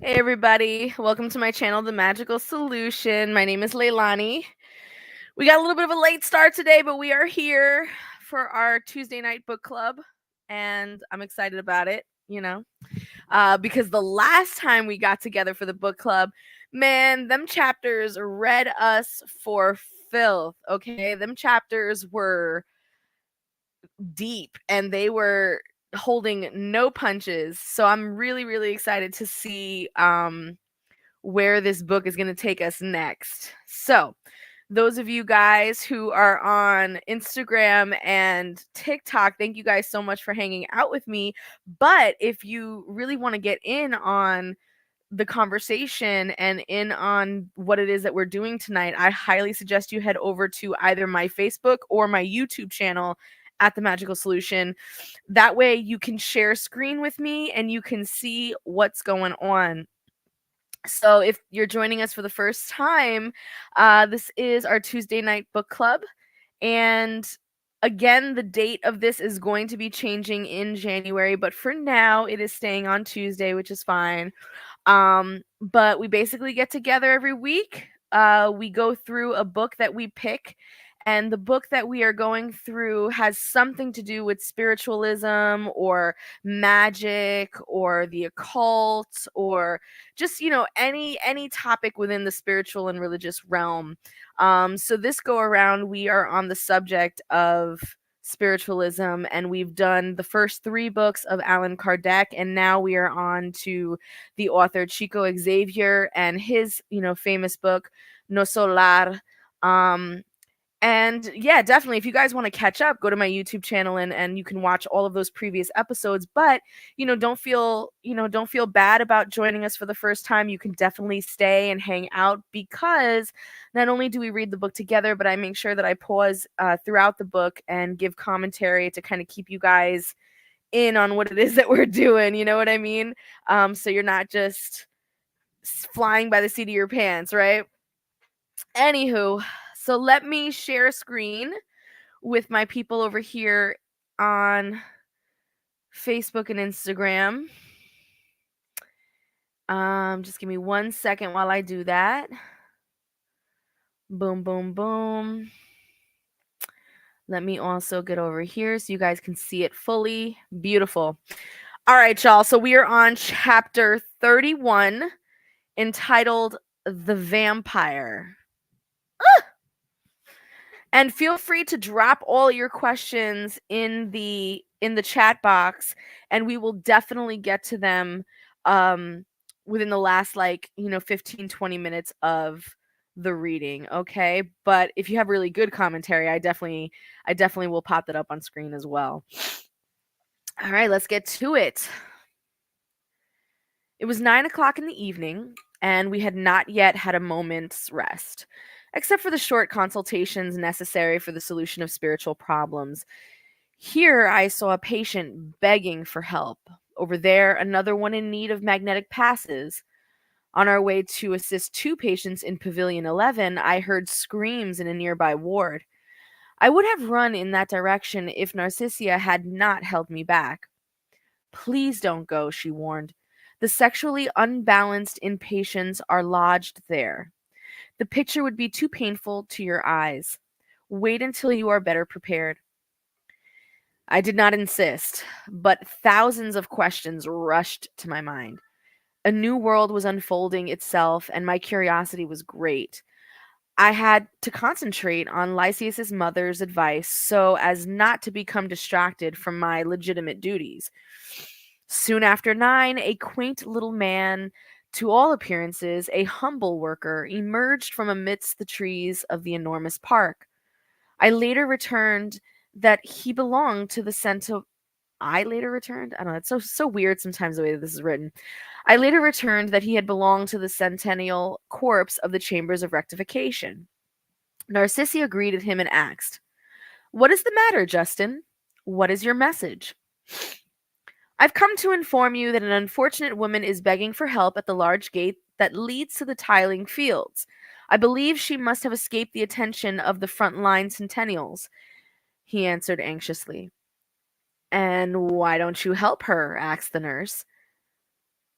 Hey everybody, welcome to my channel, The Magical Solution. My name is Leilani. We got a little bit of a late start today, but we are here for our Tuesday night book club, and I'm excited about it, because the last time we got together for the book club, man, them chapters read us for filth, okay? Them chapters were deep and they were holding no punches. So I'm really, really excited to see where this book is going to take us next. So, those of you guys who are on Instagram and TikTok, thank you guys so much for hanging out with me. But if you really want to get in on the conversation and in on what it is that we're doing tonight, I highly suggest you head over to either my Facebook or my YouTube channel at The Magical Solution. That way you can share screen with me and you can see what's going on. So if you're joining us for the first time, this is our Tuesday night book club. And again, the date of this is going to be changing in January, but for now it is staying on Tuesday, which is fine. But we basically get together every week. We go through a book that we pick, and the book that we are going through has something to do with spiritualism or magic or the occult or just any topic within the spiritual and religious realm. So this go around, we are on the subject of spiritualism, and we've done the first 3 books of Allan Kardec, and now we are on to the author Chico Xavier and his famous book Nosso. And yeah, definitely, if you guys want to catch up, go to my YouTube channel and you can watch all of those previous episodes. But don't feel bad about joining us for the first time. You can definitely stay and hang out, because not only do we read the book together, but I make sure that I pause throughout the book and give commentary to kind of keep you guys in on what it is that we're doing. You know what I mean? So you're not just flying by the seat of your pants, right? Anywho, so let me share a screen with my people over here on Facebook and Instagram. Just give me 1 second while I do that. Boom, boom, boom. Let me also get over here so you guys can see it fully. Beautiful. All right, y'all. So we are on chapter 31, entitled The Vampire. And feel free to drop all your questions in the chat box, and we will definitely get to them within the last 15-20 minutes of the reading, okay? But if you have really good commentary, I definitely will pop that up on screen as well. All right, let's get to it. It was 9 o'clock in the evening, and we had not yet had a moment's rest, except for the short consultations necessary for the solution of spiritual problems. Here I saw a patient begging for help. Over there, another one in need of magnetic passes. On our way to assist 2 patients in Pavilion 11, I heard screams in a nearby ward. I would have run in that direction if Narcissia had not held me back. "Please don't go," she warned. "The sexually unbalanced inpatients are lodged there. The picture would be too painful to your eyes. Wait until you are better prepared." I did not insist, but thousands of questions rushed to my mind. A new world was unfolding itself, and my curiosity was great. I had to concentrate on Lysias's mother's advice so as not to become distracted from my legitimate duties. Soon after 9, a quaint little man, to all appearances a humble worker, emerged from amidst the trees of the enormous park. I later returned that he belonged to the Cento. I later returned. I don't know. It's so weird sometimes the way that this is written. I later returned that he had belonged to the Centennial Corps of the Chambers of Rectification. Narcissia greeted him and asked, "What is the matter, Justin? What is your message?" "I've come to inform you that an unfortunate woman is begging for help at the large gate that leads to the tiling fields. I believe she must have escaped the attention of the front-line Centennials," he answered anxiously. "And why don't you help her?" asked the nurse.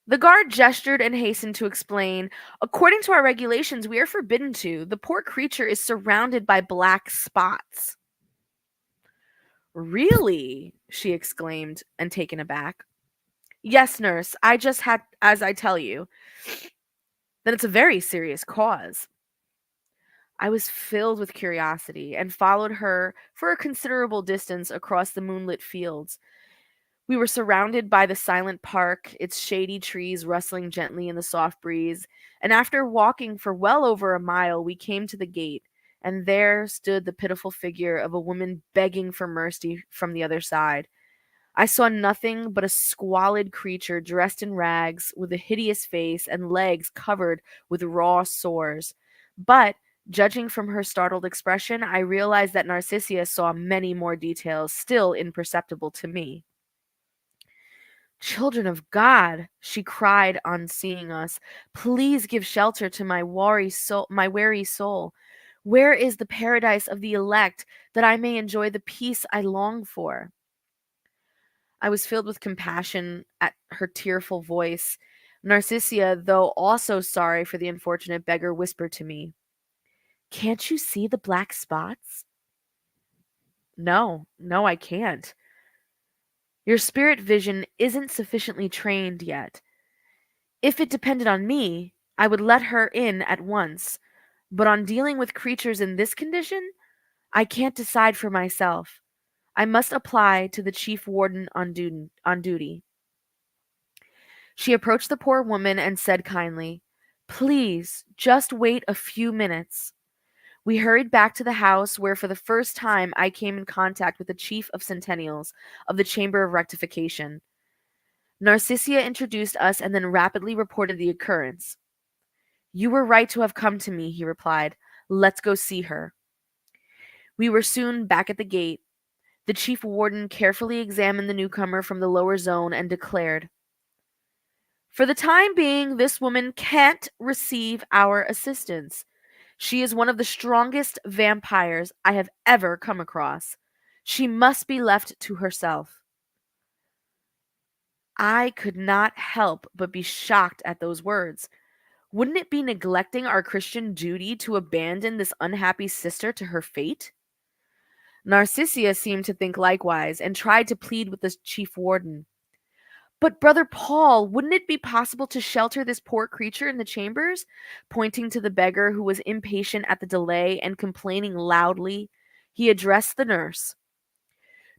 The guard gestured and hastened to explain, "According to our regulations, we are forbidden to. The poor creature is surrounded by black spots." "Really?" she exclaimed, and taken aback. "Yes, nurse, I just had as I tell you. Then it's a very serious cause." I was filled with curiosity and followed her for a considerable distance across the moonlit fields. We were surrounded by the silent park, its shady trees rustling gently in the soft breeze, and after walking for well over a mile, we came to the gate, and there stood the pitiful figure of a woman begging for mercy from the other side. I saw nothing but a squalid creature dressed in rags, with a hideous face and legs covered with raw sores. But, judging from her startled expression, I realized that Narcissia saw many more details still imperceptible to me. "Children of God," she cried on seeing us, "please give shelter to my weary soul. Where is the paradise of the elect, that I may enjoy the peace I long for?" I was filled with compassion at her tearful voice. Narcissia, though also sorry for the unfortunate beggar, whispered to me, "Can't you see the black spots?" "No, no, I can't. Your spirit vision isn't sufficiently trained yet. If it depended on me, I would let her in at once. But on dealing with creatures in this condition, I can't decide for myself. I must apply to the chief warden on duty." She approached the poor woman and said kindly, "Please, just wait a few minutes." We hurried back to the house where for the first time I came in contact with the chief of Centennials of the Chamber of Rectification. Narcissia introduced us and then rapidly reported the occurrence. "You were right to have come to me," he replied. "Let's go see her." We were soon back at the gate. The chief warden carefully examined the newcomer from the lower zone and declared, "For the time being, this woman can't receive our assistance. She is one of the strongest vampires I have ever come across. She must be left to herself." I could not help but be shocked at those words. Wouldn't it be neglecting our Christian duty to abandon this unhappy sister to her fate? Narcissia seemed to think likewise and tried to plead with the chief warden. "But, Brother Paul, wouldn't it be possible to shelter this poor creature in the chambers?" Pointing to the beggar who was impatient at the delay and complaining loudly, he addressed the nurse.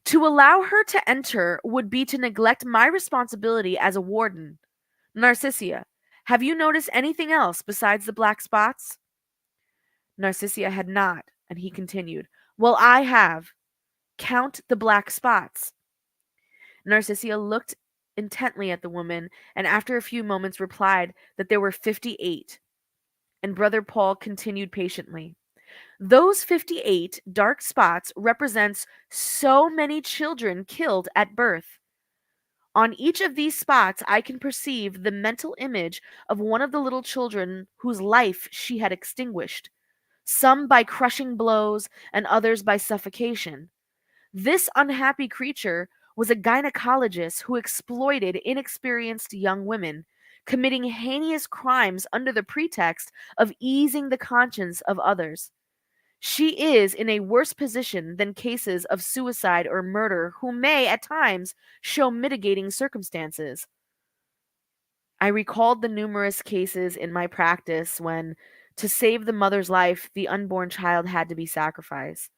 "To allow her to enter would be to neglect my responsibility as a warden. Narcissia, have you noticed anything else besides the black spots?" Narcissia had not, and he continued, "Well, I have. Count the black spots." Narcissia looked intently at the woman and after a few moments replied that there were 58. And Brother Paul continued patiently, "Those 58 dark spots represents so many children killed at birth. On each of these spots I can perceive the mental image of one of the little children whose life she had extinguished, some by crushing blows and others by suffocation. This unhappy creature was a gynecologist who exploited inexperienced young women, committing heinous crimes under the pretext of easing the conscience of others. She is in a worse position than cases of suicide or murder who may at times show mitigating circumstances." I recalled the numerous cases in my practice when, to save the mother's life, the unborn child had to be sacrificed.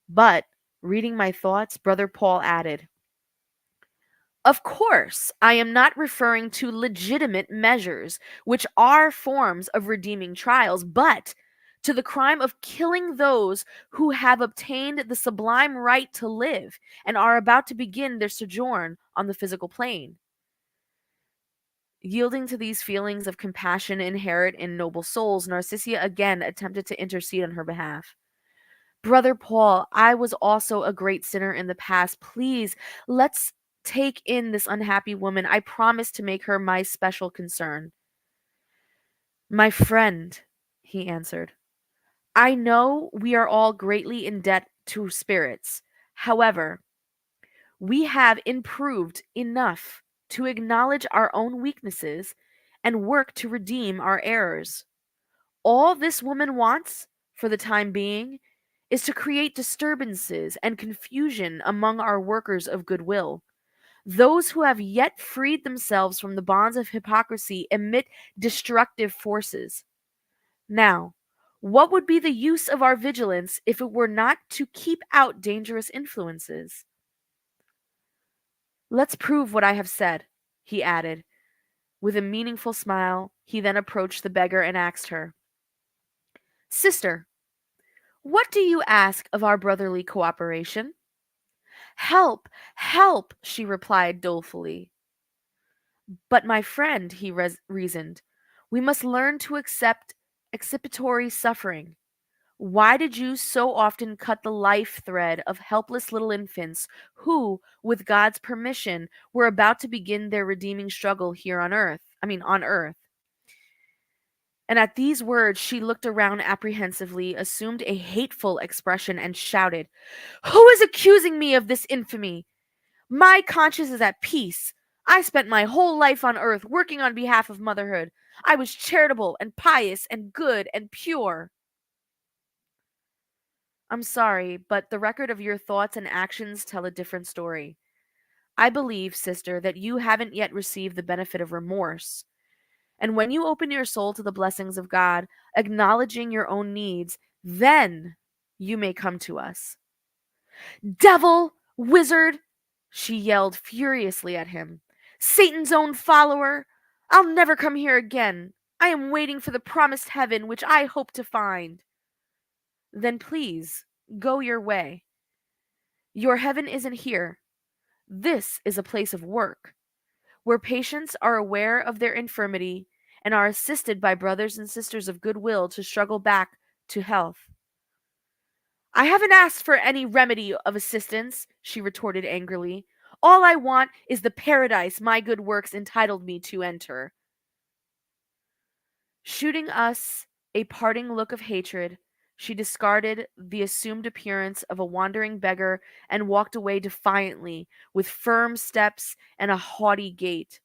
But, reading my thoughts, Brother Paul added, "Of course, I am not referring to legitimate measures, which are forms of redeeming trials, but to the crime of killing those who have obtained the sublime right to live and are about to begin their sojourn on the physical plane." Yielding to these feelings of compassion inherent in noble souls, Narcissia again attempted to intercede on her behalf. "Brother Paul, I was also a great sinner in the past. Please, let's take in this unhappy woman. I promise to make her my special concern." "My friend," he answered, "I know we are all greatly in debt to spirits. However, we have improved enough to acknowledge our own weaknesses and work to redeem our errors. All this woman wants, for the time being, is to create disturbances and confusion among our workers of goodwill. Those who have yet freed themselves from the bonds of hypocrisy emit destructive forces. Now, what would be the use of our vigilance if it were not to keep out dangerous influences? Let's prove what I have said, he added. With a meaningful smile, he then approached the beggar and asked her, Sister, what do you ask of our brotherly cooperation? Help, help, she replied dolefully. But my friend, he reasoned, we must learn to accept expiatory suffering. Why did you so often cut the life thread of helpless little infants who, with God's permission, were about to begin their redeeming struggle here on earth? On earth. And at these words, she looked around apprehensively, assumed a hateful expression, and shouted, Who is accusing me of this infamy? My conscience is at peace. I spent my whole life on earth working on behalf of motherhood. I was charitable and pious and good and pure. I'm sorry, but the record of your thoughts and actions tell a different story. I believe, sister, that you haven't yet received the benefit of remorse. And when you open your soul to the blessings of God, acknowledging your own needs, then you may come to us. Devil! Wizard! She yelled furiously at him. Satan's own follower! I'll never come here again. I am waiting for the promised heaven which I hope to find. Then please, go your way. Your heaven isn't here. This is a place of work, where patients are aware of their infirmity and are assisted by brothers and sisters of goodwill to struggle back to health. I haven't asked for any remedy of assistance, she retorted angrily. All I want is the paradise my good works entitled me to enter. Shooting us a parting look of hatred, she discarded the assumed appearance of a wandering beggar and walked away defiantly, with firm steps and a haughty gait.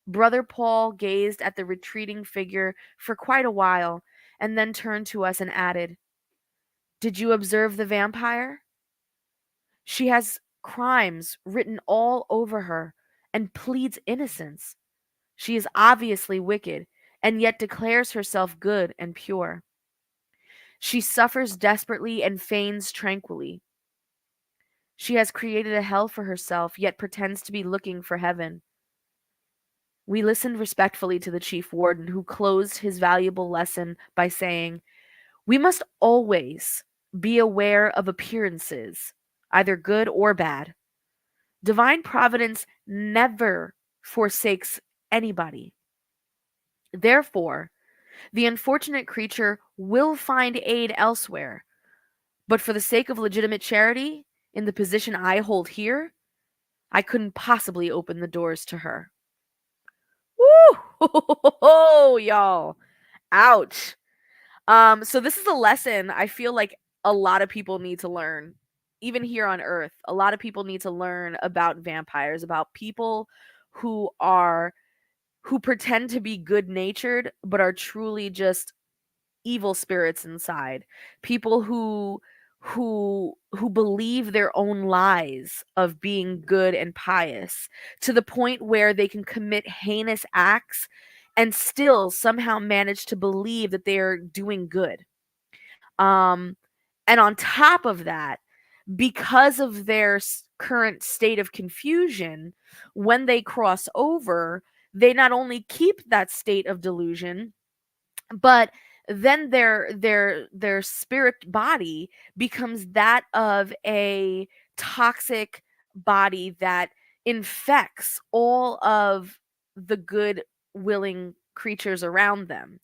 Brother Paul gazed at the retreating figure for quite a while, and then turned to us and added, Did you observe the vampire? She has crimes written all over her and pleads innocence. She is obviously wicked, and yet declares herself good and pure. She suffers desperately and feigns tranquilly. She has created a hell for herself, yet pretends to be looking for heaven. We listened respectfully to the chief warden, who closed his valuable lesson by saying, We must always be aware of appearances, either good or bad. Divine providence never forsakes anybody. Therefore, the unfortunate creature will find aid elsewhere. But for the sake of legitimate charity, in the position I hold here, I couldn't possibly open the doors to her. Woo! Y'all. Ouch. So this is a lesson I feel like a lot of people need to learn. Even here on Earth, a lot of people need to learn about vampires, about people who pretend to be good-natured but are truly just evil spirits inside. People who believe their own lies of being good and pious to the point where they can commit heinous acts and still somehow manage to believe that they are doing good. Um and on top of that, because of their current state of confusion, when they cross over, they not only keep that state of delusion, but then their spirit body becomes that of a toxic body that infects all of the good willing creatures around them.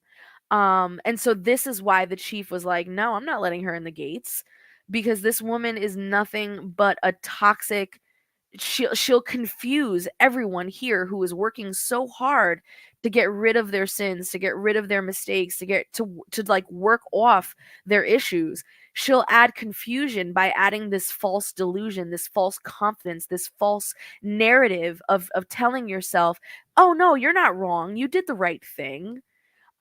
And so this is why the chief was like, no, I'm not letting her in the gates, because this woman is nothing but a toxic. She'll confuse everyone here who is working so hard to get rid of their sins, to get rid of their mistakes, to like work off their issues. She'll add confusion by adding this false delusion, this false confidence, this false narrative of telling yourself, "Oh no, you're not wrong. You did the right thing."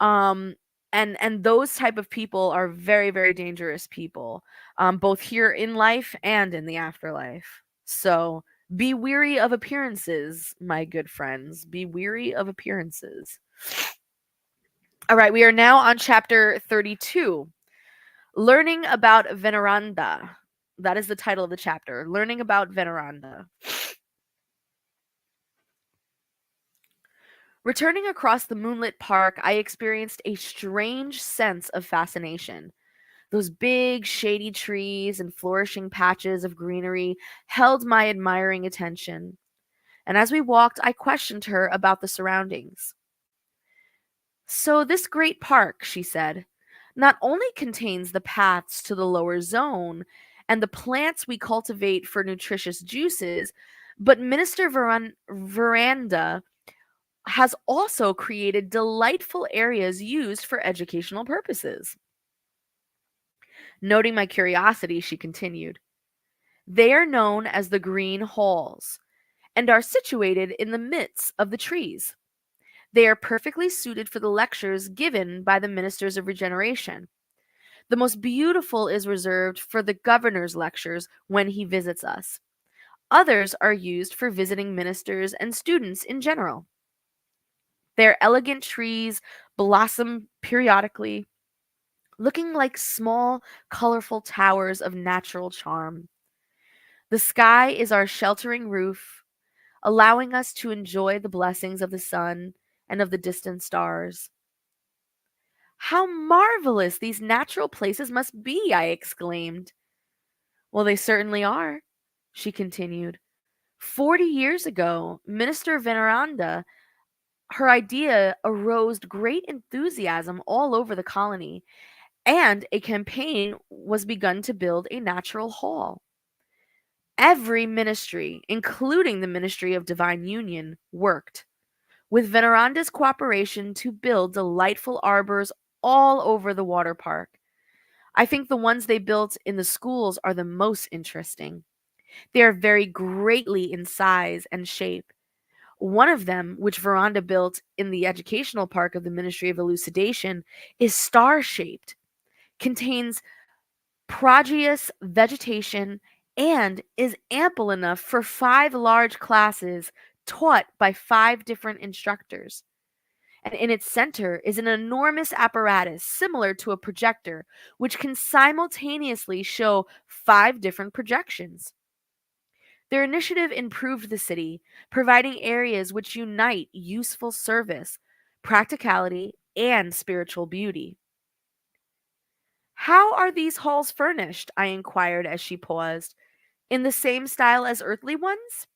Um and those type of people are very, very dangerous people, both here in life and in the afterlife. So be weary of appearances, my good friends. Be weary of appearances. All right, we are now on chapter 32. Learning about Veneranda. That is the title of the chapter. Learning about Veneranda. Returning across the moonlit park, I experienced a strange sense of fascination. Those big, shady trees and flourishing patches of greenery held my admiring attention. And as we walked, I questioned her about the surroundings. So, this great park, she said, not only contains the paths to the lower zone and the plants we cultivate for nutritious juices, but Minister Veranda has also created delightful areas used for educational purposes. Noting my curiosity, she continued, they are known as the Green Halls and are situated in the midst of the trees. They are perfectly suited for the lectures given by the ministers of regeneration. The most beautiful is reserved for the governor's lectures when he visits us. Others are used for visiting ministers and students in general. Their elegant trees blossom periodically, looking like small, colorful towers of natural charm. The sky is our sheltering roof, allowing us to enjoy the blessings of the sun and of the distant stars. How marvelous these natural places must be, I exclaimed. Well, they certainly are, she continued. 40 years ago, Minister Veneranda, her idea aroused great enthusiasm all over the colony, and a campaign was begun to build a natural hall. Every ministry, including the Ministry of Divine Union, worked, with Veneranda's cooperation, to build delightful arbors all over the water park. I think the ones they built in the schools are the most interesting. They are very greatly in size and shape. One of them, which Veranda built in the educational park of the Ministry of Elucidation, is star shaped, contains prodigious vegetation, and is ample enough for 5 large classes taught by 5 different instructors. And in its center is an enormous apparatus similar to a projector, which can simultaneously show 5 different projections. Their initiative improved the city, providing areas which unite useful service, practicality, and spiritual beauty. How are these halls furnished? I inquired as she paused. In the same style as earthly ones?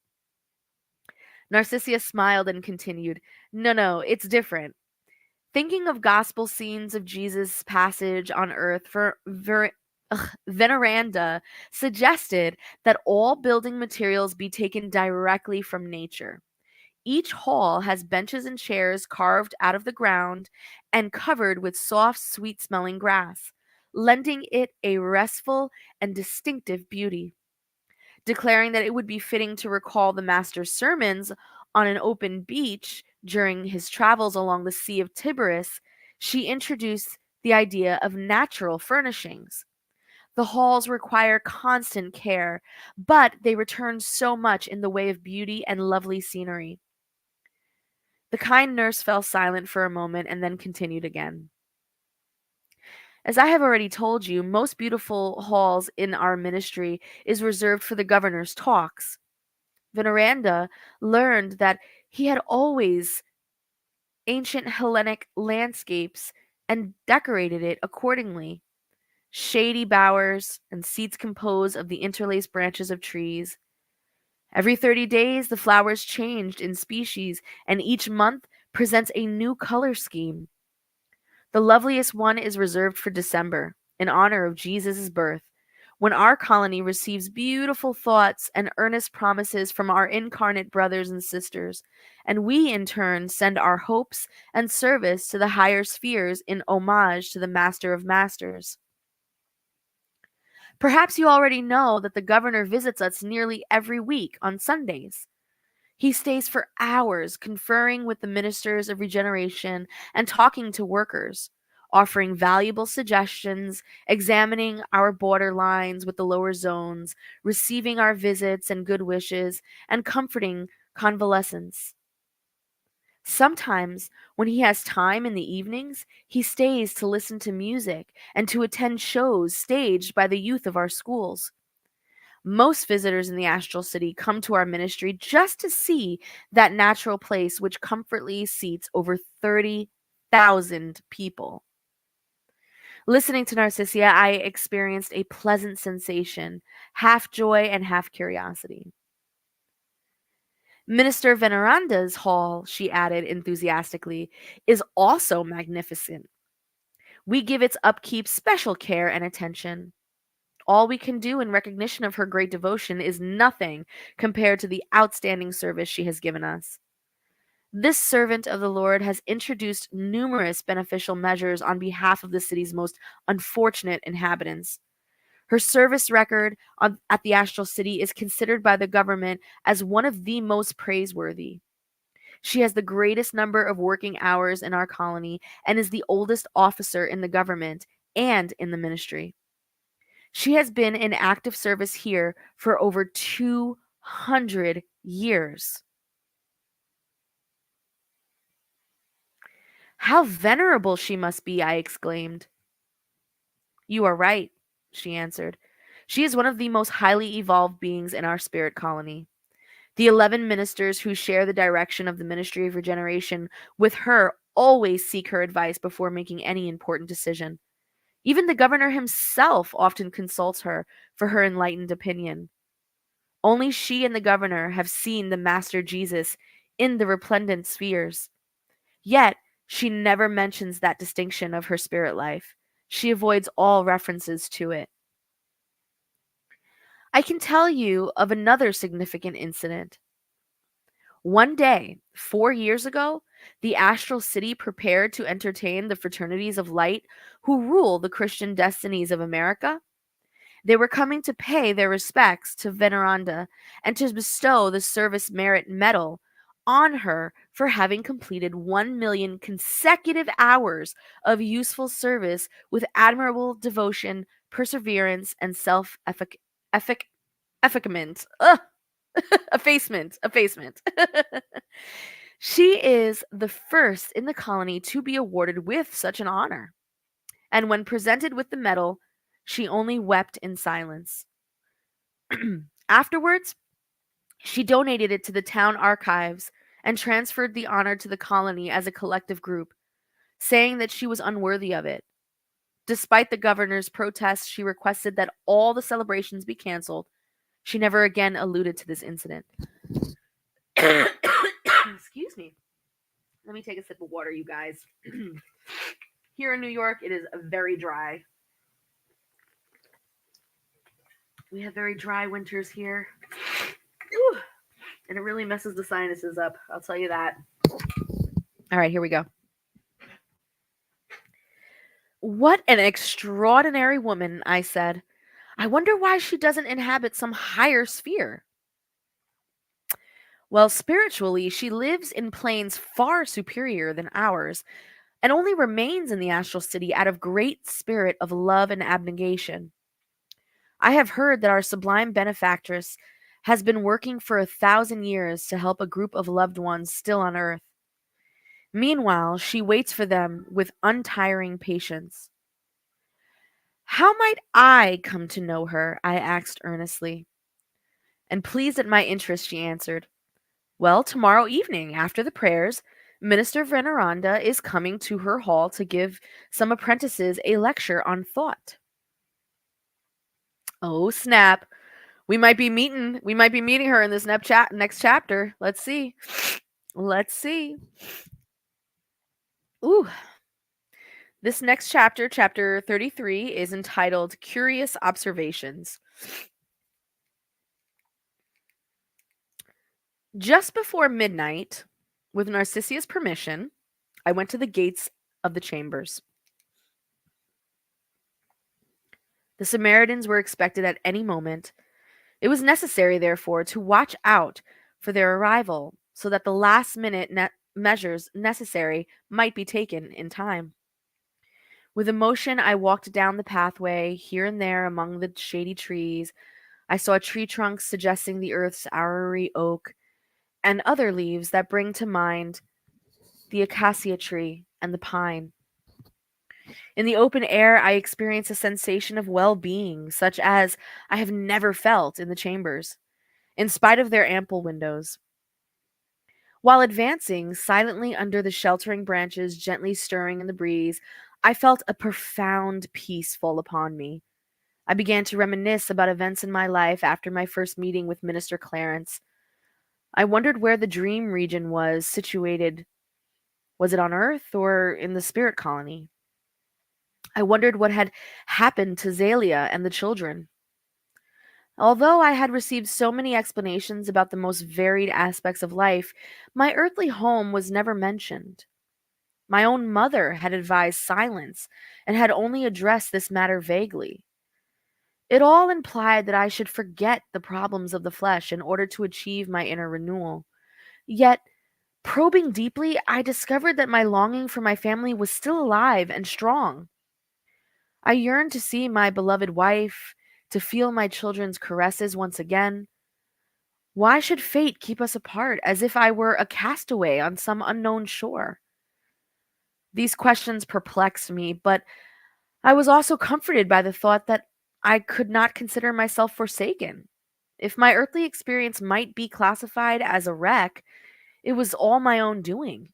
Narcissia smiled and continued, no, no, it's different. Thinking of gospel scenes of Jesus' passage on earth, Veneranda suggested that all building materials be taken directly from nature. Each hall has benches and chairs carved out of the ground and covered with soft, sweet smelling grass, lending it a restful and distinctive beauty. Declaring that it would be fitting to recall the Master's sermons on an open beach during his travels along the Sea of Tiberias, she introduced the idea of natural furnishings. The halls require constant care, but they return so much in the way of beauty and lovely scenery. The kind nurse fell silent for a moment and then continued again. As I have already told you, most beautiful halls in our ministry is reserved for the governor's talks. Veneranda learned that he had always ancient Hellenic landscapes and decorated it accordingly. Shady bowers and seats composed of the interlaced branches of trees. Every 30 days, the flowers changed in species, and each month presents a new color scheme. The loveliest one is reserved for December, in honor of Jesus' birth, when our colony receives beautiful thoughts and earnest promises from our incarnate brothers and sisters, and we in turn send our hopes and service to the higher spheres in homage to the Master of Masters. Perhaps you already know that the governor visits us nearly every week on Sundays. He stays for hours conferring with the ministers of regeneration and talking to workers, offering valuable suggestions, examining our border lines with the lower zones, receiving our visits and good wishes, and comforting convalescents. Sometimes, when he has time in the evenings, he stays to listen to music and to attend shows staged by the youth of our schools. Most visitors in the astral city come to our ministry just to see that natural place which comfortably seats over 30,000 people. Listening to Narcissia, I experienced a pleasant sensation, half joy and half curiosity. Minister Veneranda's hall, she added enthusiastically, is also magnificent. We give its upkeep special care and attention. All we can do in recognition of her great devotion is nothing compared to the outstanding service she has given us. This servant of the Lord has introduced numerous beneficial measures on behalf of the city's most unfortunate inhabitants. Her service record at the Astral City is considered by the government as one of the most praiseworthy. She has the greatest number of working hours in our colony and is the oldest officer in the government and in the ministry. She has been in active service here for over 200 years. How venerable she must be, I exclaimed. You are right, she answered. She is one of the most highly evolved beings in our spirit colony. The 11 ministers who share the direction of the Ministry of Regeneration with her always seek her advice before making any important decision. Even the governor himself often consults her for her enlightened opinion. Only she and the governor have seen the Master Jesus in the resplendent spheres. Yet, she never mentions that distinction of her spirit life. She avoids all references to it. I can tell you of another significant incident. One day, 4 years ago, the Astral City prepared to entertain the fraternities of light who rule the Christian destinies of America. They were coming to pay their respects to Veneranda and to bestow the Service Merit Medal on her for having completed 1 million consecutive hours of useful service with admirable devotion, perseverance, and effacement. Effacement. She is the first in the colony to be awarded with such an honor. And when presented with the medal, she only wept in silence. Afterwards, she donated it to the town archives and transferred the honor to the colony as a collective group, saying that she was unworthy of it. Despite the governor's protests, she requested that all the celebrations be canceled. She never again alluded to this incident. Excuse me. Let me take a sip of water, you guys. Here in New York, it is very dry. We have very dry winters here. Ooh, and it really messes the sinuses up. I'll tell you that. All right, here we go. What an extraordinary woman, I said. I wonder why she doesn't inhabit some higher sphere. Well, spiritually, she lives in planes far superior than ours, and only remains in the astral city out of great spirit of love and abnegation. I have heard that our sublime benefactress has been working for 1,000 years to help a group of loved ones still on earth. Meanwhile, she waits for them with untiring patience. How might I come to know her? I asked earnestly. And pleased at my interest, she answered, well, tomorrow evening, after the prayers, Minister Veneranda is coming to her hall to give some apprentices a lecture on thought. Oh, snap. We might be meeting her in this next chapter. Let's see. Ooh. This next chapter, chapter 33, is entitled Curious Observations. Just before midnight, with Narcissia's permission, I went to the gates of the chambers. The Samaritans were expected at any moment. It was necessary, therefore, to watch out for their arrival so that the last minute measures necessary might be taken in time. With emotion, I walked down the pathway, here and there among the shady trees. I saw tree trunks suggesting the earth's hoary oak, and other leaves that bring to mind the acacia tree and the pine. In the open air, I experienced a sensation of well being, such as I have never felt in the chambers, in spite of their ample windows. While advancing silently under the sheltering branches, gently stirring in the breeze, I felt a profound peace fall upon me. I began to reminisce about events in my life after my first meeting with Minister Clarence. I wondered where the dream region was situated. Was it on Earth or in the spirit colony? I wondered what had happened to Zalia and the children. Although I had received so many explanations about the most varied aspects of life, my earthly home was never mentioned. My own mother had advised silence and had only addressed this matter vaguely. It all implied that I should forget the problems of the flesh in order to achieve my inner renewal. Yet, probing deeply, I discovered that my longing for my family was still alive and strong. I yearned to see my beloved wife, to feel my children's caresses once again. Why should fate keep us apart as if I were a castaway on some unknown shore? These questions perplexed me, but I was also comforted by the thought that I could not consider myself forsaken. If my earthly experience might be classified as a wreck, it was all my own doing.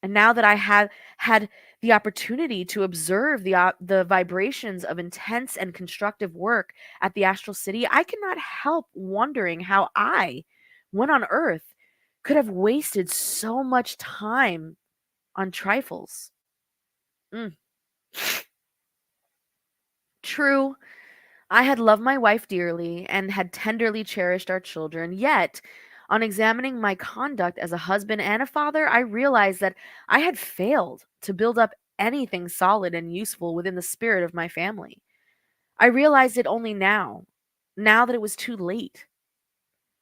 And now that I had the opportunity to observe the vibrations of intense and constructive work at the astral city, I cannot help wondering how I, when on Earth, could have wasted so much time on trifles. Mm. True, I had loved my wife dearly and had tenderly cherished our children, yet, on examining my conduct as a husband and a father, I realized that I had failed to build up anything solid and useful within the spirit of my family. I realized it only now that it was too late.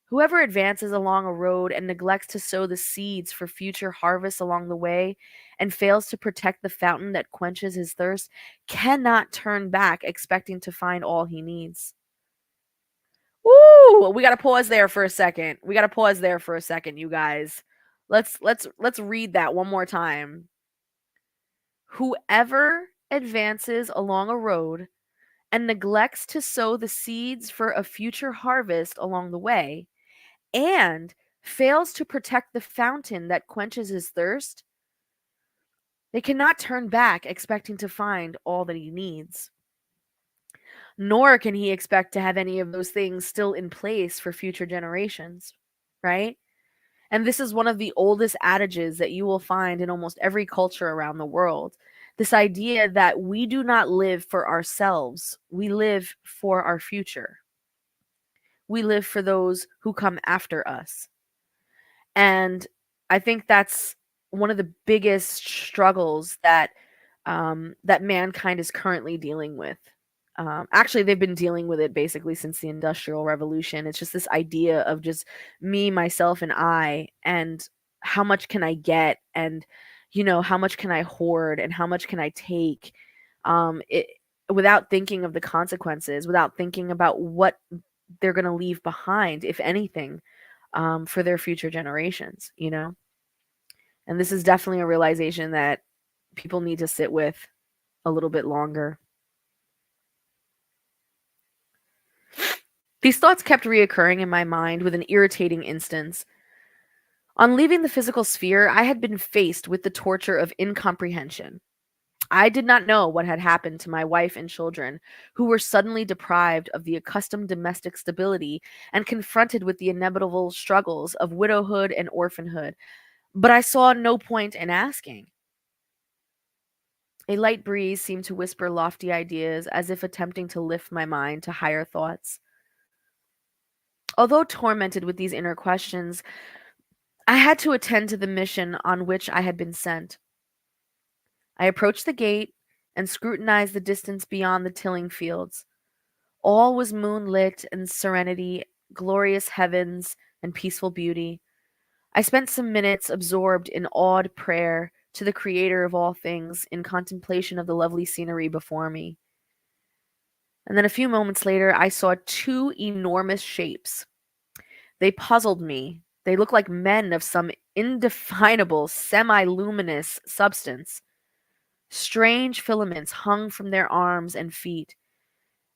Whoever advances along a road and neglects to sow the seeds for future harvests along the way and fails to protect the fountain that quenches his thirst cannot turn back expecting to find all he needs. Woo! We got to pause there for a second. We got to pause there for a second, you guys. Let's read that one more time. Whoever advances along a road and neglects to sow the seeds for a future harvest along the way and fails to protect the fountain that quenches his thirst, they cannot turn back expecting to find all that he needs. Nor can he expect to have any of those things still in place for future generations, right? And this is one of the oldest adages that you will find in almost every culture around the world. This idea that we do not live for ourselves, we live for our future. We live for those who come after us. And I think that's one of the biggest struggles that mankind is currently dealing with. Actually, they've been dealing with it basically since the Industrial Revolution. It's just this idea of just me, myself, and I, and how much can I get, and how much can I hoard, and how much can I take, it without thinking of the consequences, without thinking about what they're going to leave behind, if anything, for their future generations. And this is definitely a realization that people need to sit with a little bit longer. These thoughts kept reoccurring in my mind with an irritating instance. On leaving the physical sphere, I had been faced with the torture of incomprehension. I did not know what had happened to my wife and children, who were suddenly deprived of the accustomed domestic stability and confronted with the inevitable struggles of widowhood and orphanhood, but I saw no point in asking. A light breeze seemed to whisper lofty ideas, as if attempting to lift my mind to higher thoughts. Although tormented with these inner questions, I had to attend to the mission on which I had been sent. I approached the gate and scrutinized the distance beyond the tilling fields. All was moonlit and serenity, glorious heavens, and peaceful beauty. I spent some minutes absorbed in awed prayer to the Creator of all things, in contemplation of the lovely scenery before me. And then a few moments later, I saw two enormous shapes. They puzzled me. They looked like men of some indefinable, semi luminous substance. Strange filaments hung from their arms and feet,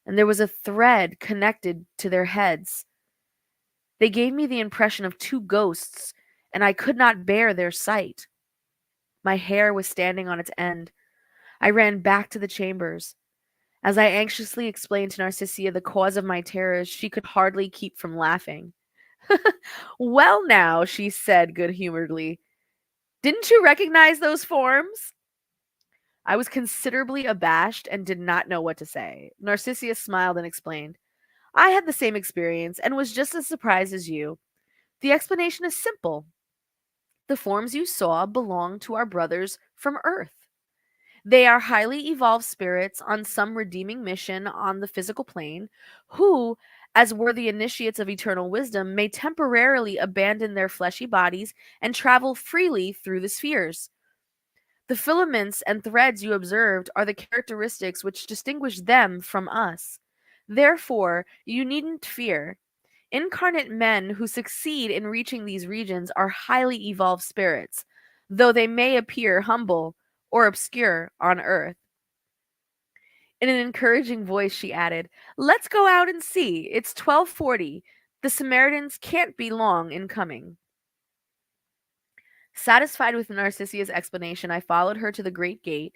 and there was a thread connected to their heads. They gave me the impression of two ghosts, and I could not bear their sight. My hair was standing on its end. I ran back to the chambers. As I anxiously explained to Narcissia the cause of my terrors, she could hardly keep from laughing. Well, now, she said good humoredly, didn't you recognize those forms? I was considerably abashed and did not know what to say. Narcissia smiled and explained, I had the same experience and was just as surprised as you. The explanation is simple. The forms you saw belong to our brothers from Earth. They are highly evolved spirits on some redeeming mission on the physical plane, who, as worthy initiates of eternal wisdom, may temporarily abandon their fleshy bodies and travel freely through the spheres. The filaments and threads you observed are the characteristics which distinguish them from us. Therefore, you needn't fear. Incarnate men who succeed in reaching these regions are highly evolved spirits, though they may appear humble or obscure on earth. In an encouraging voice, she added, Let's go out and see. It's 12:40. The Samaritans can't be long in coming. Satisfied with Narcissia's explanation, I followed her to the great gate.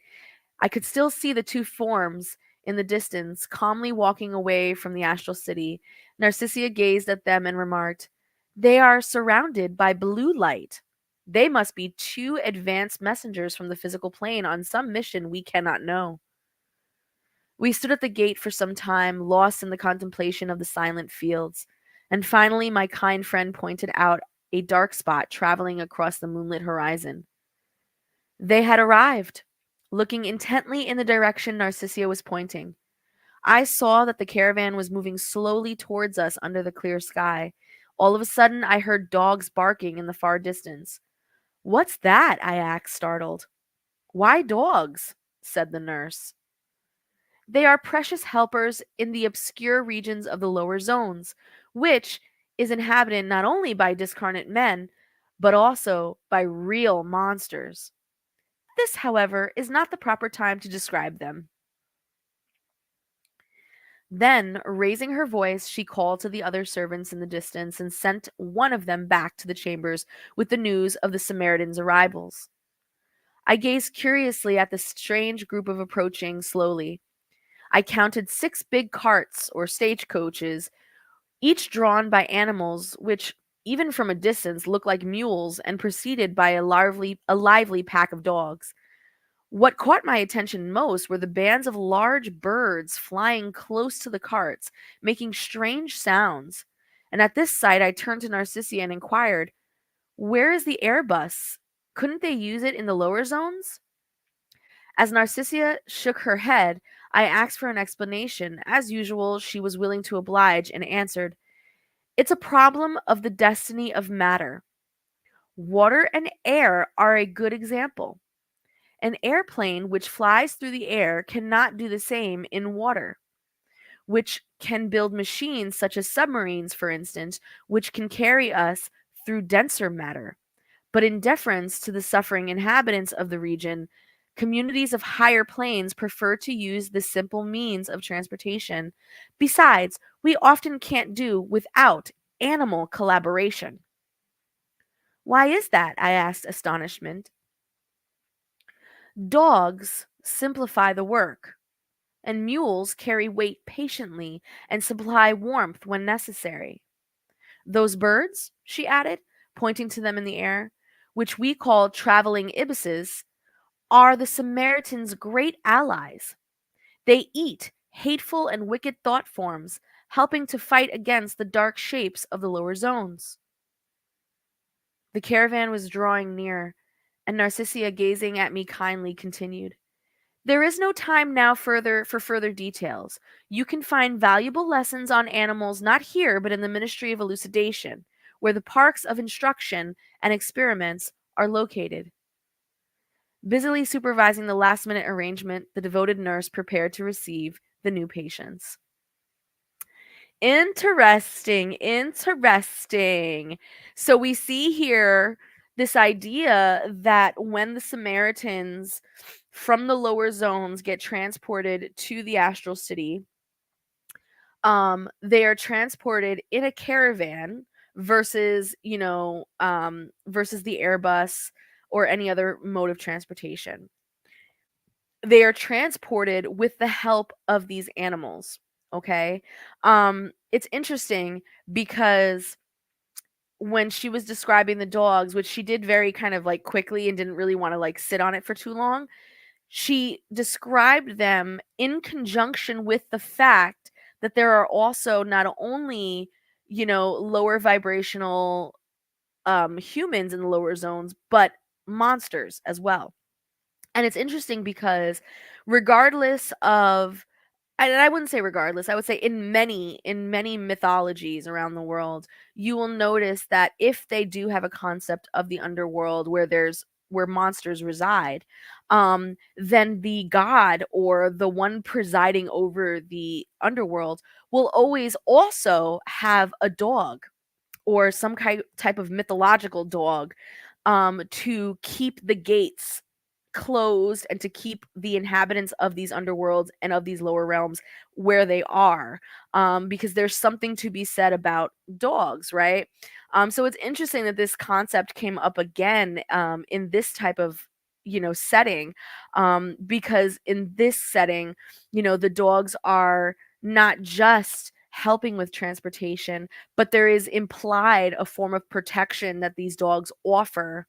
I could still see the two forms in the distance, calmly walking away from the astral city. Narcissia gazed at them and remarked, They are surrounded by blue light. They must be two advanced messengers from the physical plane on some mission we cannot know. We stood at the gate for some time, lost in the contemplation of the silent fields, and finally my kind friend pointed out a dark spot traveling across the moonlit horizon. They had arrived, looking intently in the direction Narcissia was pointing. I saw that the caravan was moving slowly towards us under the clear sky. All of a sudden, I heard dogs barking in the far distance. What's that? I asked, startled. Why dogs? Said the nurse. They are precious helpers in the obscure regions of the lower zones, which is inhabited not only by discarnate men, but also by real monsters. This, however, is not the proper time to describe them. Then, raising her voice, she called to the other servants in the distance and sent one of them back to the chambers with the news of the Samaritans' arrivals. I gazed curiously at the strange group of approaching slowly. I counted 6 big carts or stagecoaches, each drawn by animals which, even from a distance, looked like mules and preceded by a lively pack of dogs. What caught my attention most were the bands of large birds flying close to the carts, making strange sounds. And at this sight, I turned to Narcissia and inquired, Where is the Airbus? Couldn't they use it in the lower zones? As Narcissia shook her head, I asked for an explanation. As usual, she was willing to oblige and answered, It's a problem of the destiny of matter. Water and air are a good example. An airplane which flies through the air cannot do the same in water, which can build machines such as submarines, for instance, which can carry us through denser matter. But in deference to the suffering inhabitants of the region, communities of higher planes prefer to use the simple means of transportation. Besides, we often can't do without animal collaboration. Why is that? I asked, astonishment. Dogs simplify the work, and mules carry weight patiently and supply warmth when necessary. Those birds, she added, pointing to them in the air, which we call traveling ibises, are the Samaritans' great allies. They eat hateful and wicked thought forms, helping to fight against the dark shapes of the lower zones. The caravan was drawing near, and Narcissia, gazing at me kindly, continued, There is no time now for further details. You can find valuable lessons on animals not here, but in the Ministry of Elucidation, where the parks of instruction and experiments are located. Busily supervising the last-minute arrangement, the devoted nurse prepared to receive the new patients. Interesting, interesting. So we see here this idea that when the Samaritans from the lower zones get transported to the astral city, they are transported in a caravan versus, versus the Airbus or any other mode of transportation. They are transported with the help of these animals. Okay. It's interesting because when she was describing the dogs, which she did very kind of like quickly and didn't really want to like sit on it for too long, she described them in conjunction with the fact that there are also not only, lower vibrational humans in the lower zones, but monsters as well. And it's interesting because regardless of, and I wouldn't say regardless, I would say in many mythologies around the world, you will notice that if they do have a concept of the underworld where monsters reside, then the god or the one presiding over the underworld will always also have a dog or some type of mythological dog to keep the gates closed and to keep the inhabitants of these underworlds and of these lower realms where they are, because there's something to be said about dogs, right? So it's interesting that this concept came up again in this type of setting, because in this setting, the dogs are not just helping with transportation, but there is implied a form of protection that these dogs offer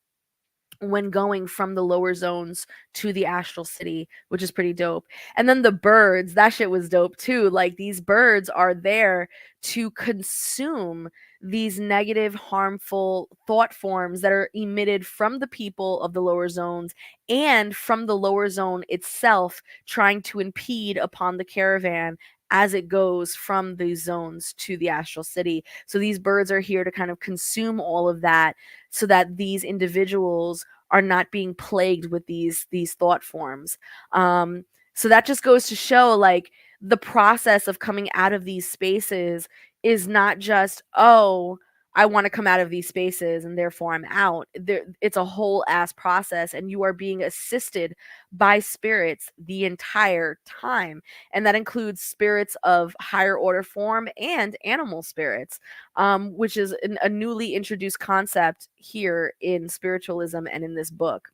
when going from the lower zones to the astral city, which is pretty dope. And then the birds, that shit was dope too. Like these birds are there to consume these negative, harmful thought forms that are emitted from the people of the lower zones and from the lower zone itself, trying to impede upon the caravan as it goes from these zones to the astral city. So these birds are here to kind of consume all of that so that these individuals are not being plagued with these thought forms. So that just goes to show like the process of coming out of these spaces is not just, oh, I want to come out of these spaces and therefore I'm out. It's a whole ass process, and you are being assisted by spirits the entire time. And that includes spirits of higher order form and animal spirits, which is a newly introduced concept here in spiritualism and in this book.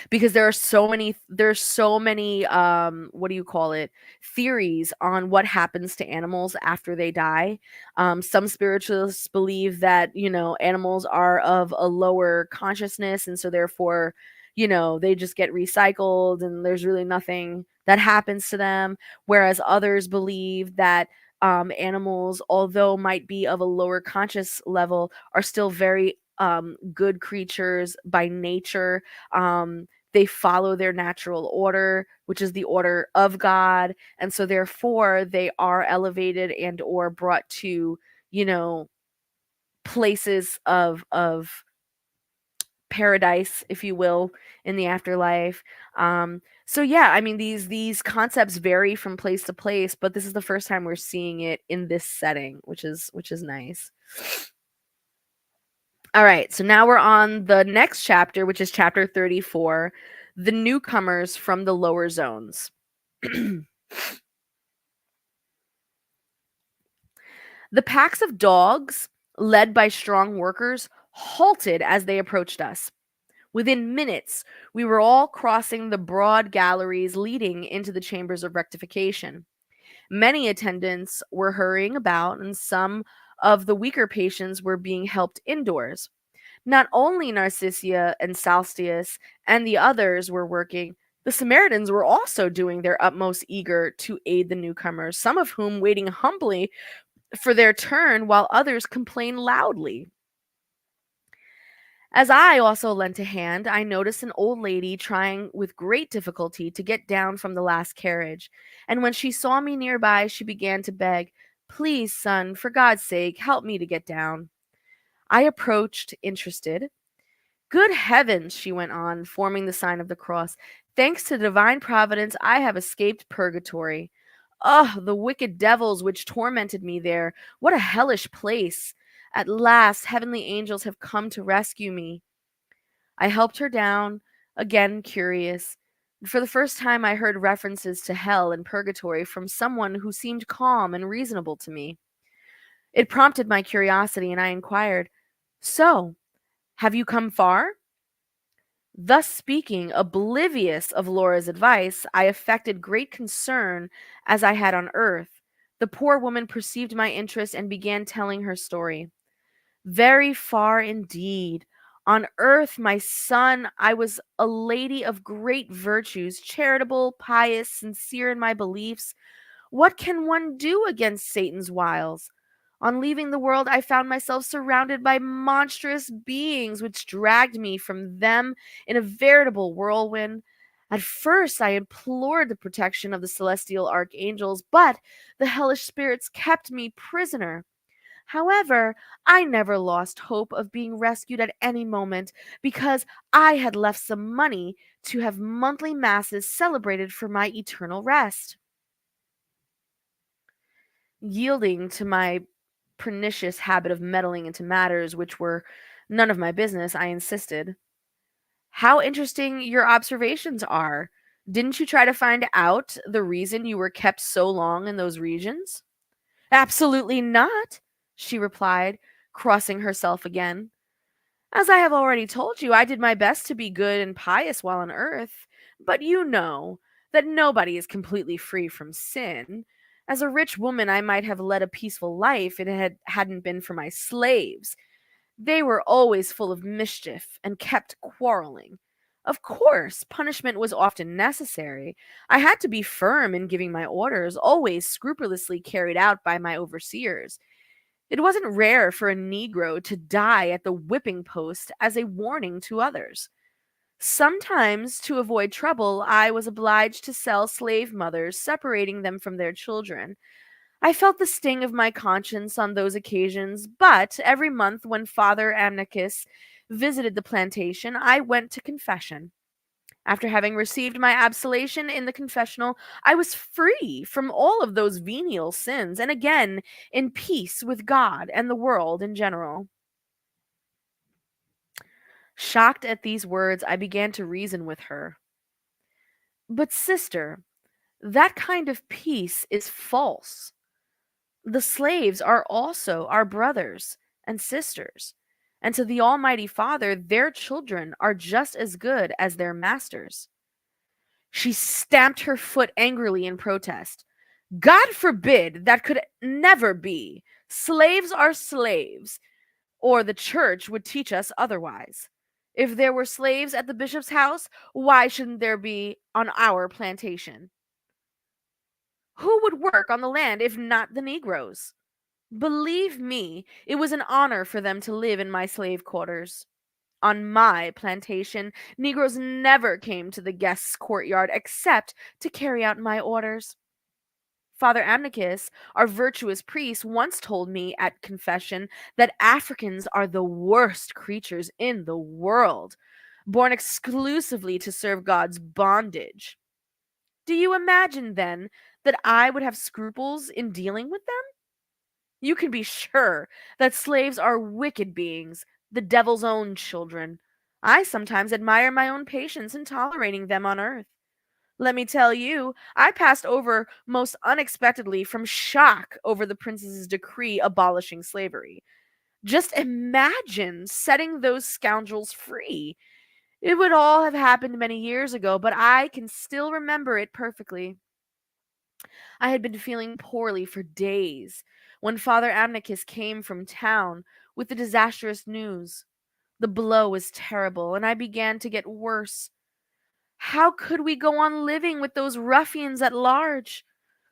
Because there's so many what do you call it, theories on what happens to animals after they die. Some spiritualists believe that animals are of a lower consciousness, and so therefore they just get recycled and there's really nothing that happens to them, whereas others believe that animals, although might be of a lower conscious level, are still very good creatures by nature. They follow their natural order, which is the order of God, and so therefore they are elevated and or brought to, you know, places of paradise, if you will, in the afterlife. So yeah, I mean these concepts vary from place to place, but this is the first time we're seeing it in this setting, which is nice. All right, so now we're on the next chapter, which is chapter 34, the newcomers from the lower zones. The packs of dogs, led by strong workers, halted as they approached us. Within minutes, we were all crossing the broad galleries leading into the chambers of rectification. Many attendants were hurrying about, and some of the weaker patients were being helped indoors. Not only Narcissia and Salstius and the others were working, the Samaritans were also doing their utmost eager to aid the newcomers, some of whom waiting humbly for their turn while others complained loudly. As I also lent a hand, I noticed an old lady trying with great difficulty to get down from the last carriage, and when she saw me nearby, she began to beg, "Please, son, for God's sake, help me to get down." I approached, interested. "Good heavens," she went on, forming the sign of the cross. "Thanks to divine providence, I have escaped purgatory. Ugh, the wicked devils which tormented me there. What a hellish place. At last, heavenly angels have come to rescue me." I helped her down, again curious. For the first time, I heard references to hell and purgatory from someone who seemed calm and reasonable to me. It prompted my curiosity, and I inquired, "So, have you come far?" Thus speaking, oblivious of Laura's advice, I affected great concern as I had on earth. The poor woman perceived my interest and began telling her story. "Very far indeed. On earth, my son, I was a lady of great virtues, charitable, pious, sincere in my beliefs. What can one do against Satan's wiles? On leaving the world, I found myself surrounded by monstrous beings which dragged me from them in a veritable whirlwind. At first, I implored the protection of the celestial archangels, but the hellish spirits kept me prisoner. However, I never lost hope of being rescued at any moment because I had left some money to have monthly masses celebrated for my eternal rest." Yielding to my pernicious habit of meddling into matters which were none of my business, I insisted. "How interesting your observations are. Didn't you try to find out the reason you were kept so long in those regions?" "Absolutely not," she replied, crossing herself again. "As I have already told you, I did my best to be good and pious while on earth, but you know that nobody is completely free from sin. As a rich woman, I might have led a peaceful life if hadn't been for my slaves. They were always full of mischief and kept quarreling. Of course, punishment was often necessary. I had to be firm in giving my orders, always scrupulously carried out by my overseers. It wasn't rare for a Negro to die at the whipping post as a warning to others. Sometimes, to avoid trouble, I was obliged to sell slave mothers, separating them from their children. I felt the sting of my conscience on those occasions, but every month when Father Amnicus visited the plantation, I went to confession. After having received my absolution in the confessional, I was free from all of those venial sins, and again in peace with God and the world in general. Shocked at these words, I began to reason with her. "But, sister, that kind of peace is false. The slaves are also our brothers and sisters, and to the Almighty Father, their children are just as good as their masters." She stamped her foot angrily in protest. "God forbid! That could never be. Slaves are slaves, or the church would teach us otherwise. If there were slaves at the bishop's house, why shouldn't there be on our plantation? Who would work on the land if not the Negroes? Believe me, it was an honor for them to live in my slave quarters. On my plantation, Negroes never came to the guests' courtyard except to carry out my orders. Father Amnicus, our virtuous priest, once told me at confession that Africans are the worst creatures in the world, born exclusively to serve God's bondage. Do you imagine, then, that I would have scruples in dealing with them? You can be sure that slaves are wicked beings, the devil's own children. I sometimes admire my own patience in tolerating them on earth. Let me tell you, I passed over most unexpectedly from shock over the princess's decree abolishing slavery. Just imagine setting those scoundrels free. It would all have happened many years ago, but I can still remember it perfectly. I had been feeling poorly for days when Father Amnicus came from town with the disastrous news. The blow was terrible, and I began to get worse. How could we go on living with those ruffians at large?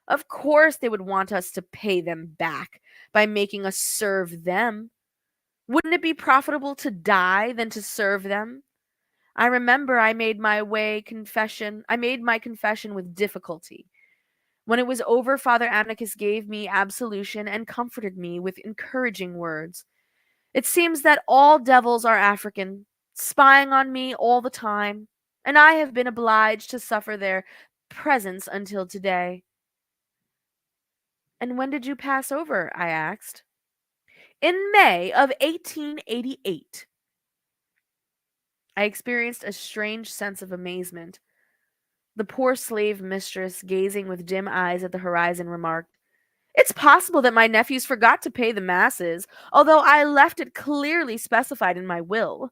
Of course, they would want us to pay them back by making us serve them. Wouldn't it be profitable to die than to serve them? I remember I made my confession with difficulty. When it was over, Father Amicus gave me absolution and comforted me with encouraging words. It seems that all devils are African, spying on me all the time, and I have been obliged to suffer their presence until today. And when did you pass over? I asked. In May of 1888. I experienced a strange sense of amazement. The poor slave mistress, gazing with dim eyes at the horizon, remarked, "It's possible that my nephews forgot to pay the masses, although I left it clearly specified in my will."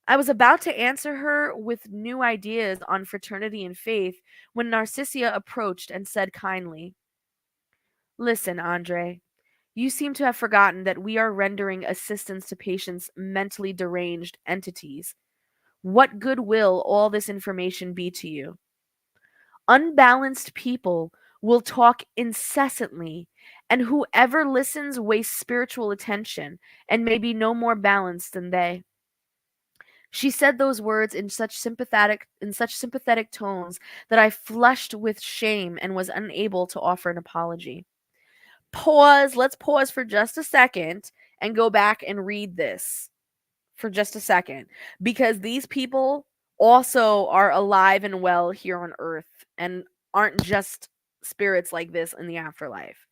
I was about to answer her with new ideas on fraternity and faith when Narcissia approached and said kindly, "Listen, Andre, you seem to have forgotten that we are rendering assistance to patients mentally deranged entities. What good will all this information be to you? Unbalanced people will talk incessantly, and whoever listens wastes spiritual attention and may be no more balanced than they." She said those words in such sympathetic tones that I flushed with shame and was unable to offer an apology. Let's pause for just a second and go back and read this for just a second, because these people also are alive and well here on earth and aren't just spirits like this in the afterlife.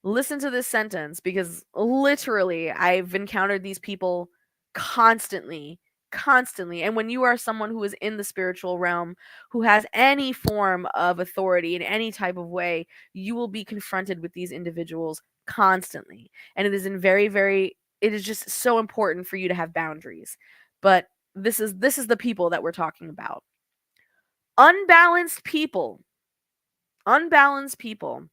Listen to this sentence, because literally I've encountered these people constantly, constantly. And when you are someone who is in the spiritual realm, who has any form of authority in any type of way, you will be confronted with these individuals constantly. And it is just so important for you to have boundaries. But this is the people that we're talking about. Unbalanced people, unbalanced people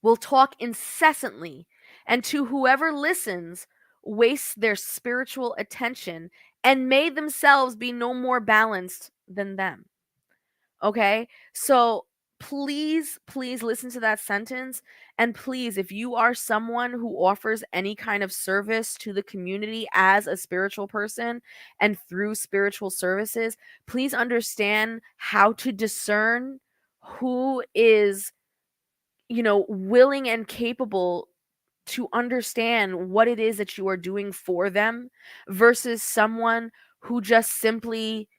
will talk incessantly, and to whoever listens, wastes their spiritual attention and may themselves be no more balanced than them. Okay? So please listen to that sentence. And please, if you are someone who offers any kind of service to the community as a spiritual person and through spiritual services, please understand how to discern who is, willing and capable to understand what it is that you are doing for them versus someone who just simply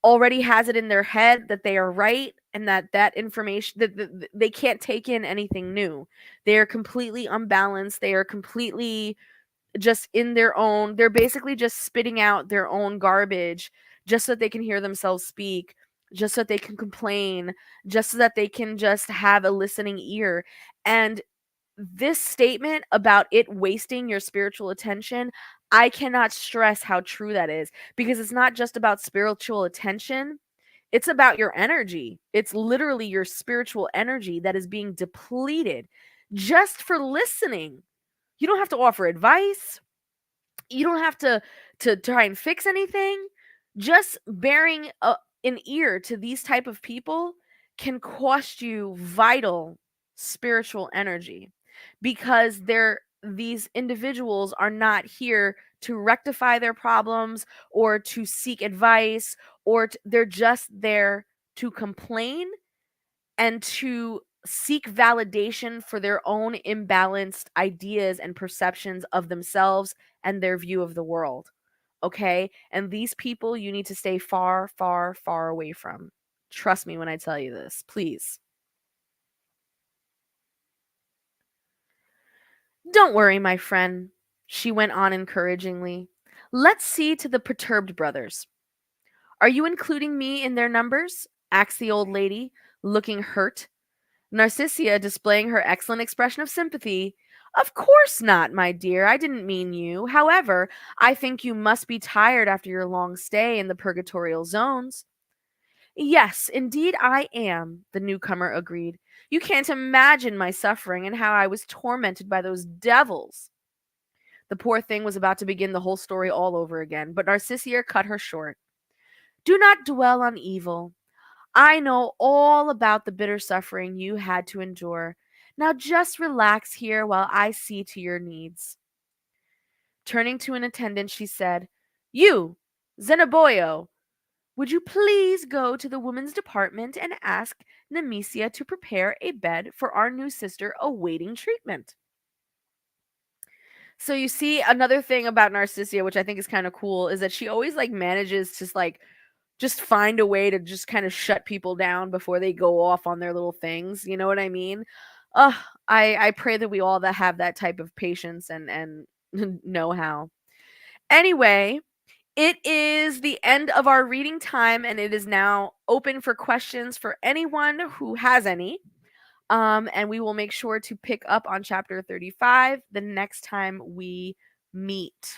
already has it in their head that they are right and that information that they can't take in anything new. They are completely unbalanced. They are completely just in their own, they're basically just spitting out their own garbage just so that they can hear themselves speak, just so that they can complain, just so that they can just have a listening ear. And this statement about it wasting your spiritual attention, I cannot stress how true that is, because it's not just about spiritual attention, it's about your energy. It's literally your spiritual energy that is being depleted just for listening. You don't have to offer advice. You don't have to try and fix anything. Just bearing an ear to these type of people can cost you vital spiritual energy, because these individuals are not here to rectify their problems or to seek advice, they're just there to complain and to seek validation for their own imbalanced ideas and perceptions of themselves and their view of the world. Okay? And these people you need to stay far, far, far away from. Trust me when I tell you this, please. Don't worry, my friend, she went on encouragingly. Let's see to the perturbed brothers. Are you including me in their numbers? Asked the old lady, looking hurt. Narcissia, displaying her excellent expression of sympathy. Of course not, my dear. I didn't mean you. However, I think you must be tired after your long stay in the purgatorial zones. Yes, indeed I am, the newcomer agreed. You can't imagine my suffering and how I was tormented by those devils. The poor thing was about to begin the whole story all over again, but Narcissia cut her short. Do not dwell on evil. I know all about the bitter suffering you had to endure. Now just relax here while I see to your needs. Turning to an attendant, she said, "You, Zenoboyo, would you please go to the women's department and ask Nemesia to prepare a bed for our new sister awaiting treatment?" So you see, another thing about Narcissia, which I think is kind of cool, is that she always like manages to like just find a way to just kind of shut people down before they go off on their little things. You know what I mean? Uh, I pray that we all that have that type of patience and know how. Anyway, it is the end of our reading time, and it is now open for questions for anyone who has any. And we will make sure to pick up on chapter 35 the next time we meet.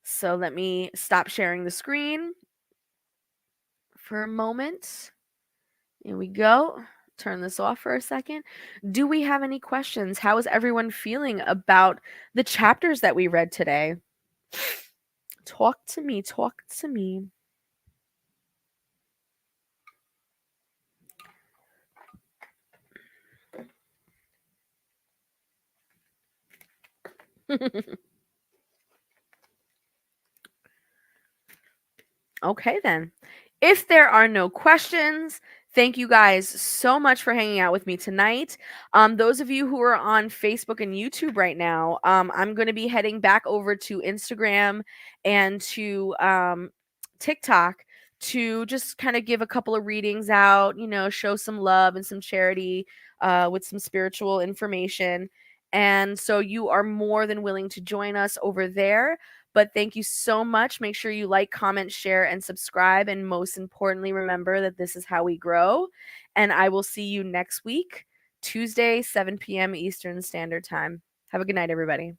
So let me stop sharing the screen for a moment. Here we go. Turn this off for a second. Do we have any questions? How is everyone feeling about the chapters that we read today? Talk to me. Talk to me. Okay, then. If there are no questions, thank you guys so much for hanging out with me tonight. Those of you who are on Facebook and YouTube right now, I'm going to be heading back over to Instagram and to TikTok to just kind of give a couple of readings out, show some love and some charity with some spiritual information. And so you are more than willing to join us over there. But thank you so much. Make sure you like, comment, share, and subscribe. And most importantly, remember that this is how we grow. And I will see you next week, Tuesday, 7 p.m. Eastern Standard Time. Have a good night, everybody.